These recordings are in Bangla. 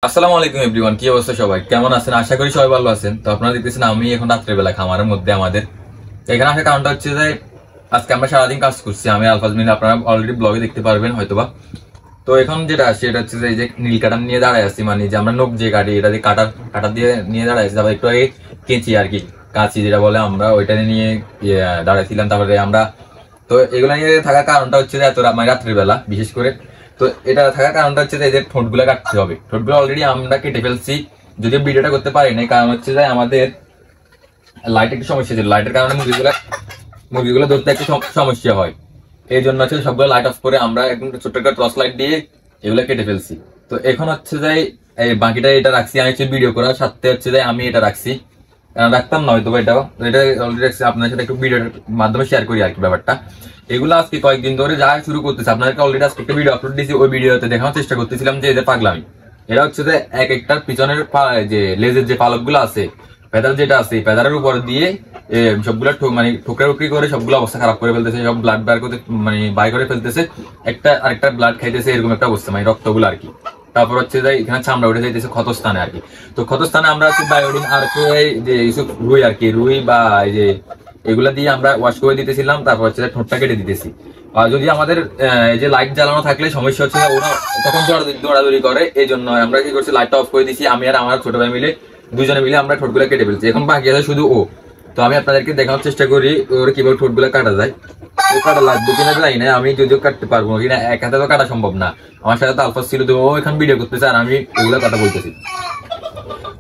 আসসালামু আলাইকুম এভরিওয়ান, কি অবস্থা সবাই? কেমন আছেন? আশা করি সবাই ভালো আছেন। তো আপনারা দেখতেছেন আমি এখন রাত্রের বেলা খামারের মধ্যে আমাদের এখানে আসার কারণটা হচ্ছে যে আজকে আমরা সারাদিন কাজ করছি। আমি আলফাজ মিল, আপনারা অলরেডি ব্লগে দেখতে পারবেন হয়তোবা। তো এখন যেটা আসছে এটা হচ্ছে যে এই যে নীল কাটার নিয়ে দাঁড়ায় আছি, মানে যে আমরা নখ যে কাটি এটা দিয়ে কাটার দিয়ে নিয়ে দাঁড়ায় আছি। তারপর একটু আগে কেঁচি আর কি, কাঁচি যেটা বলে আমরা, ওইটা নিয়ে দাঁড়াইছিলাম। তারপরে আমরা তো এগুলো নিয়ে থাকার কারণটা হচ্ছে যে এত মানে রাত্রির বেলা বিশেষ করে। তো এটা থাকার কারণটা হচ্ছে যে এদের ঠোঁটগুলো কাটতে হবে। ঠোঁটগুলো অলরেডি আমরা কেটে ফেলছি, যদিও ভিডিওটা করতে পারি না, কারণ হচ্ছে যে আমাদের লাইট একটু সমস্যা ছিল। লাইটের কারণে মুরগিগুলো ধরতে একটু সমস্যা হয়। এই জন্য হচ্ছে সবগুলো লাইট অফ করে আমরা একদম ছোট্ট একটা টর্চ লাইট দিয়ে এগুলো কেটে ফেলছি। তো এখন হচ্ছে যে এই বাকিটা এটা রাখছি আমি, হচ্ছে ভিডিও করার সাথে হচ্ছে যে আমি এটা রাখছি, রাখতাম না হয়তো এটাও, এটা অলরেডি রাখছি। আপনার সাথে একটু ভিডিওর মাধ্যমে শেয়ার করি আর কি ব্যাপারটা। এগুলো আজকে কয়েকদিন ধরে যা শুরু করতেছে, আপনাদেরকে অলরেডি আজকে একটা ভিডিও আপলোড দিয়েছি। ওই ভিডিওতে দেখানোর চেষ্টা করতেছিলাম যে এদের পাগলামি। এরা হচ্ছে যে এক একটার পিছনের যে লেজের যে পালক গুলো আছে, ফেদার যেটা আছে, ফেদারের উপর দিয়ে সবগুলা মানে ঠুকরি করে সবগুলো অবস্থা খারাপ করে ফেলতেছে, সব ব্লাড বার করতে মানে বাই করে ফেলতেছে, একটা আরেকটা ব্লাড খাইতেছে, এরকম একটা অবস্থা, মানে রক্তগুলো আর কি। তারপর হচ্ছে যে এখানে চামড়া উঠে যাইতেছে ক্ষতস্থানে আর কি। তো ক্ষতস্থানে আমরা হচ্ছে বায়োডিন আর যে এইসব রুই আর কি, রুই বা এই যে এগুলা দিয়ে আমরা ওয়াশ করে দিতেছিলাম। তারপর হচ্ছে ঠোঁটটা কেটে দিতেছি। আর যদি আমাদের এই যে লাইট জ্বালানো থাকলে সমস্যা হচ্ছে ওরা তখন দৌড়াদৌড়ি করে, এই জন্য আমরা কি করছি লাইটটা অফ করে দিছি। আমি আর আমার ছোট ভাই মিলে দুজনে মিলে আমরা ঠোঁটগুলো কেটে ফেলছি। এখন বাকি আছে শুধু ও। তো আমি আপনাদেরকে দেখানোর চেষ্টা করি ওর কিভাবে ঠোঁটগুলো কাটা যায়। ও কাটা লাগবে কিনা জানি না, আমি যদিও কাটতে পারবো কিনা, এক হাতে তো কাটা সম্ভব না। আমার সাথে তো আলফাজ ছিল, তো ও এখন ভিডিও করতেছে আর আমি এগুলো কাটা বলতেছি।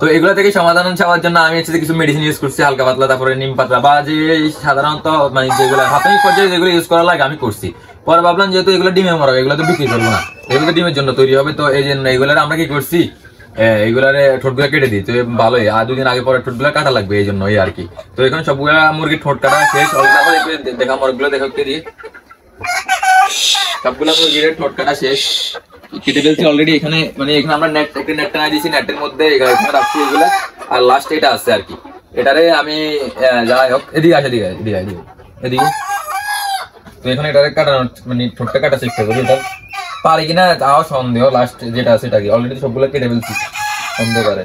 তো এগুলো থেকে সমাধান চাওয়ার জন্য আমি হচ্ছে কিছু মেডিসিন ইউজ করছি, হালকা পাতলা, তারপরে নিম পাতলা বা যে সাধারণত মানে যেগুলো প্রাথমিক পর্যায়ে যেগুলো ইউজ করা লাগে আমি করছি। পরে ভাবলাম যেহেতু এগুলো ডিমে মরাবে, এগুলো তো বিক্রি করবো না, এগুলো ডিমের জন্য তৈরি হবে। তো এই জন্য এগুলোর আমরা কি করছি, এইগুলারে ঠোঁটগুলো কেটে দিই। তো ভালোই, আর দুদিন আগে পরে ঠোঁটগুলো কাটা লাগবে, এই জন্য আর কি। তো এখন সবগুলা মুরগির ঠোঁট কাটা শেষ। দেখা মুরগিগুলো দেখতে দিয়ে সবগুলা মুরগির ঠোঁট কাটা শেষ, কেটে ফেলছি অলরেডি। এখানে মানে এখানে আমরা একটা নেট টানা দিয়েছি, নেটের মধ্যে এখানে রাখছি এগুলো। আর লাস্ট এটা আছে আর কি, এটারে আমি যাই হোক এদিকে আসে, এদিকে। তো এখানে এটারে কাটানো মানে ঠোঁটটা কাটা চেষ্টা করি, এটা পারি কিনা তাও সন্দেহ। লাস্ট যেটা আছে এটা কি অলরেডি সবগুলো কেটে ফেলছি অন্ধকারে।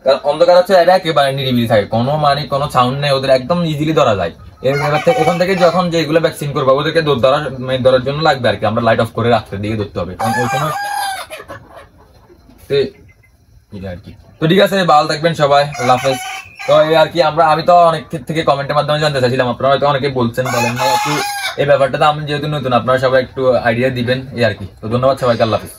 কারণ অন্ধকার হচ্ছে এটা একেবারে নিরিবিলি থাকে, কোনো মানে কোনো সাউন্ড নেই, ওদের একদম ইজিলি ধরা যায়। এখান থেকে যখন যেগুলো ভ্যাকসিন করবো ওদেরকে ধরার জন্য লাগবে আর কি, আমরা লাইট অফ করে রাত্রের দিকে ধরতে হবে, কারণ ওই সময় আর কি। তো ঠিক আছে, ভালো থাকবেন সবাই, আল্লাহ হাফেজ। তো এই আর কি আমি তো অনেক থেকে কমেন্টের মাধ্যমে জানতে চাইছিলাম, আপনারা হয়তো অনেকে বলছেন, বলেন না একটু এই ব্যাপারটা। তো আমি যেহেতু নতুন, আপনারা সবাই একটু আইডিয়া দিবেন এই আর কি। তো ধন্যবাদ সবাইকে, আল্লাহ হাফেজ।